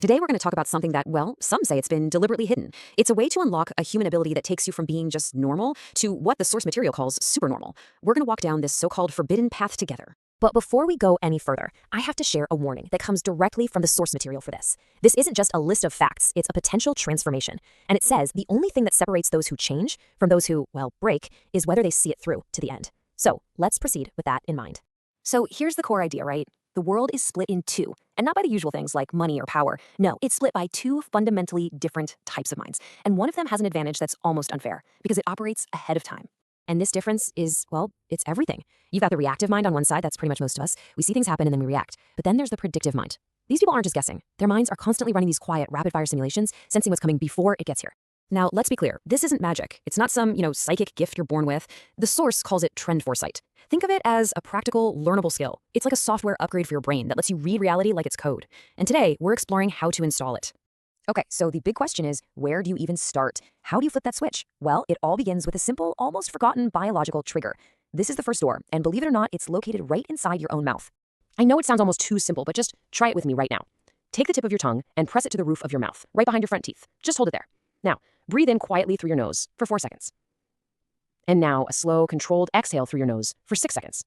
Today, we're going to talk about something that, well, some say it's been deliberately hidden. It's a way to unlock a human ability that takes you from being just normal to what the source material calls supernormal. We're going to walk down this so-called forbidden path together. But before we go any further, I have to share a warning that comes directly from the source material for this. This isn't just a list of facts, it's a potential transformation. And it says the only thing that separates those who change from those who, well, break is whether they see it through to the end. So let's proceed with that in mind. So here's the core idea, right? The world is split in two, and not by the usual things like money or power. No, it's split by two fundamentally different types of minds. And one of them has an advantage that's almost unfair because it operates ahead of time. And this difference is, well, it's everything. You've got the reactive mind on one side, that's pretty much most of us. We see things happen and then we react. But then there's the predictive mind. These people aren't just guessing. Their minds are constantly running these quiet, rapid-fire simulations, sensing what's coming before it gets here. Now, let's be clear. This isn't magic. It's not some, psychic gift you're born with. The source calls it trend foresight. Think of it as a practical, learnable skill. It's like a software upgrade for your brain that lets you read reality like it's code. And today, we're exploring how to install it. Okay, so the big question is, where do you even start? How do you flip that switch? Well, it all begins with a simple, almost forgotten biological trigger. This is the first door, and believe it or not, it's located right inside your own mouth. I know it sounds almost too simple, but just try it with me right now. Take the tip of your tongue and press it to the roof of your mouth, right behind your front teeth. Just hold it there. Now, breathe in quietly through your nose for 4 seconds. And now a slow, controlled exhale through your nose for 6 seconds.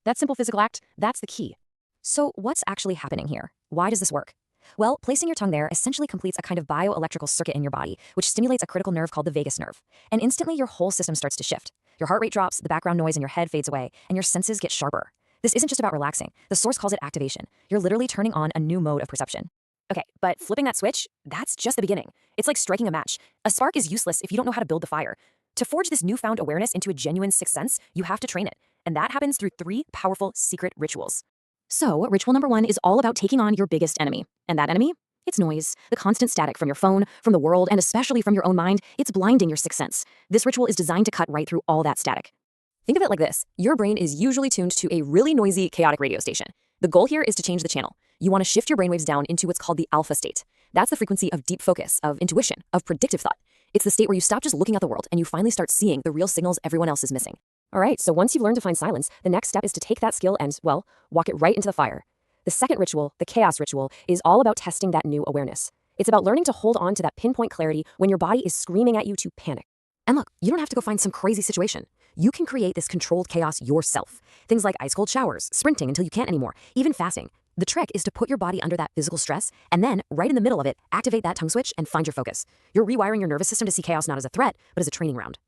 That simple physical act, that's the key. So what's actually happening here? Why does this work? Well, placing your tongue there essentially completes a kind of bioelectrical circuit in your body, which stimulates a critical nerve called the vagus nerve. And instantly your whole system starts to shift. Your heart rate drops, the background noise in your head fades away, and your senses get sharper. This isn't just about relaxing. The source calls it activation. You're literally turning on a new mode of perception. Okay, but flipping that switch, that's just the beginning. It's like striking a match. A spark is useless if you don't know how to build the fire. To forge this newfound awareness into a genuine sixth sense, you have to train it. And that happens through 3 powerful secret rituals. So, ritual number 1 is all about taking on your biggest enemy. And that enemy? It's noise. The constant static from your phone, from the world, and especially from your own mind, it's blinding your sixth sense. This ritual is designed to cut right through all that static. Think of it like this. Your brain is usually tuned to a really noisy, chaotic radio station. The goal here is to change the channel. You want to shift your brainwaves down into what's called the alpha state. That's the frequency of deep focus, of intuition, of predictive thought. It's the state where you stop just looking at the world and you finally start seeing the real signals everyone else is missing. All right, so once you've learned to find silence, the next step is to take that skill and, well, walk it right into the fire. The second ritual, the chaos ritual, is all about testing that new awareness. It's about learning to hold on to that pinpoint clarity when your body is screaming at you to panic. And look, you don't have to go find some crazy situation. You can create this controlled chaos yourself. Things like ice cold showers, sprinting until you can't anymore, even fasting. The trick is to put your body under that physical stress and then, right in the middle of it, activate that tongue switch and find your focus. You're rewiring your nervous system to see chaos not as a threat, but as a training ground.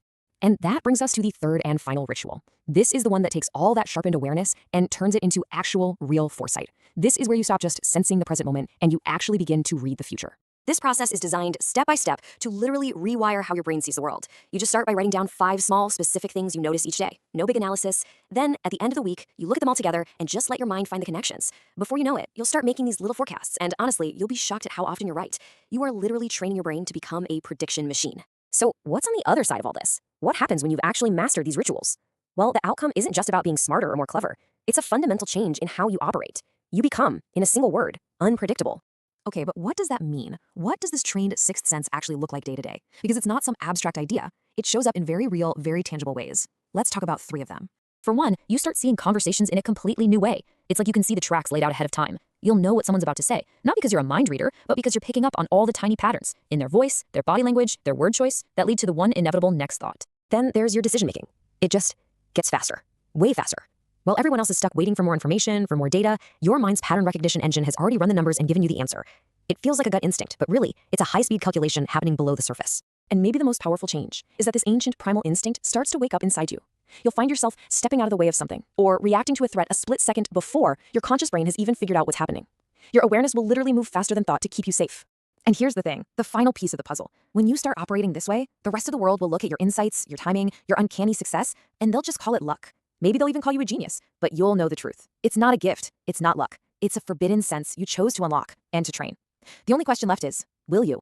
And that brings us to the third and final ritual. This is the one that takes all that sharpened awareness and turns it into actual, real foresight. This is where you stop just sensing the present moment and you actually begin to read the future. This process is designed step by step to literally rewire how your brain sees the world. You just start by writing down 5 small, specific things you notice each day. No big analysis. Then, at the end of the week, you look at them all together and just let your mind find the connections. Before you know it, you'll start making these little forecasts, and honestly, you'll be shocked at how often you're right. You are literally training your brain to become a prediction machine. So, what's on the other side of all this? What happens when you've actually mastered these rituals? Well, the outcome isn't just about being smarter or more clever. It's a fundamental change in how you operate. You become, in a single word, unpredictable. Okay, but what does that mean? What does this trained sixth sense actually look like day to day? Because it's not some abstract idea. It shows up in very real, very tangible ways. Let's talk about 3 of them. For one, you start seeing conversations in a completely new way. It's like you can see the tracks laid out ahead of time. You'll know what someone's about to say, not because you're a mind reader, but because you're picking up on all the tiny patterns in their voice, their body language, their word choice that lead to the one inevitable next thought. Then there's your decision making. It just gets faster, way faster. While everyone else is stuck waiting for more information, for more data, your mind's pattern recognition engine has already run the numbers and given you the answer. It feels like a gut instinct, but really, it's a high-speed calculation happening below the surface. And maybe the most powerful change is that this ancient primal instinct starts to wake up inside you. You'll find yourself stepping out of the way of something, or reacting to a threat a split second before your conscious brain has even figured out what's happening. Your awareness will literally move faster than thought to keep you safe. And here's the thing, the final piece of the puzzle. When you start operating this way, the rest of the world will look at your insights, your timing, your uncanny success, and they'll just call it luck. Maybe they'll even call you a genius, but you'll know the truth. It's not a gift. It's not luck. It's a forbidden sense you chose to unlock and to train. The only question left is, will you?